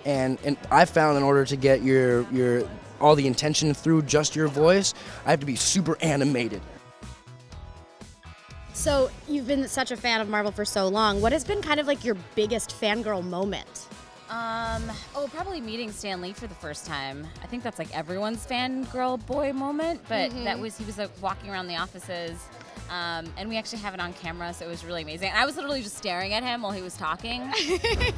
And I found in order to get your all the intention through just your voice, I have to be super animated. So you've been such a fan of Marvel for so long. What has been kind of like your biggest fangirl moment? Probably meeting Stan Lee for the first time. I think that's like everyone's fangirl boy moment, but he was like walking around the offices, and we actually have it on camera, so it was really amazing. I was literally just staring at him while he was talking.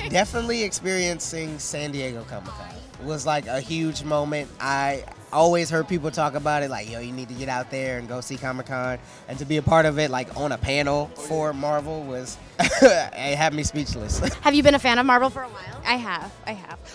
Definitely experiencing San Diego Comic-Con was like a huge moment. I always heard people talk about it, like, yo, you need to get out there and go see Comic-Con, and to be a part of it, like on a panel for Marvel was, it had me speechless. Have you been a fan of Marvel for a while? I have.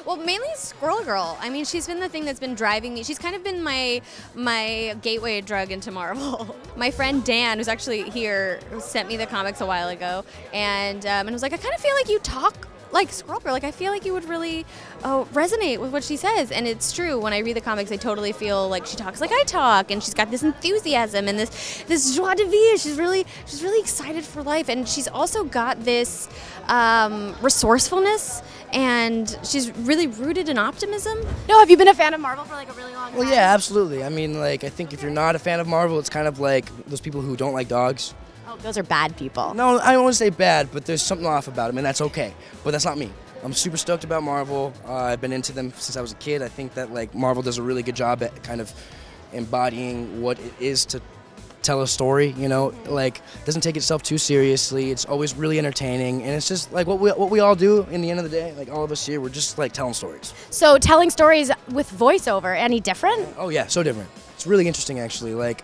Well, mainly Squirrel Girl. I mean, she's been the thing that's been driving me. She's kind of been my gateway drug into Marvel. My friend Dan, who's actually here, sent me the comics a while ago, and was like, I kind of feel like you talk like Squirrel Girl. Like, I feel like you would really resonate with what she says, and it's true. When I read the comics, I totally feel like she talks like I talk, and she's got this enthusiasm and this joie de vivre. She's really excited for life, and she's also got this resourcefulness, and she's really rooted in optimism. No, have you been a fan of Marvel for like a really long time? Well, yeah, absolutely. I mean, like, I think if you're not a fan of Marvel, it's kind of like those people who don't like dogs. Oh, those are bad people. No, I don't want to say bad, but there's something off about them, and that's okay. But that's not me. I'm super stoked about Marvel. I've been into them since I was a kid. I think that like Marvel does a really good job at kind of embodying what it is to tell a story. You know, like doesn't take itself too seriously. It's always really entertaining, and it's just like what we all do. In the end of the day, like all of us here, we're just like telling stories. So telling stories with voiceover, any different? Oh yeah, so different. It's really interesting actually. Like,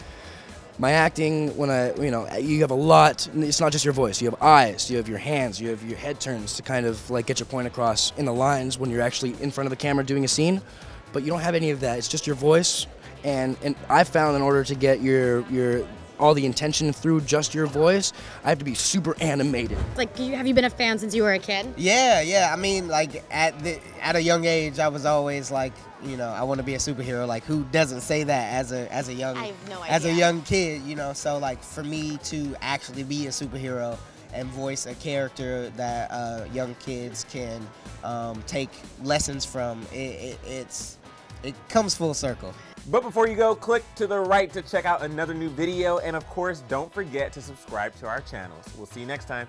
my acting, you have a lot, it's not just your voice, you have eyes, you have your hands, you have your head turns to kind of like get your point across in the lines when you're actually in front of the camera doing a scene, but you don't have any of that, it's just your voice, and I found in order to get your all the intention through just your voice, I have to be super animated. Like, have you been a fan since you were a kid? Yeah. I mean, like at a young age, I was always like, I want to be a superhero. Like, who doesn't say that as a young I have no idea. as a young kid? So like for me to actually be a superhero and voice a character that young kids can take lessons from, it comes full circle. But before you go, click to the right to check out another new video, and of course, don't forget to subscribe to our channels. We'll see you next time.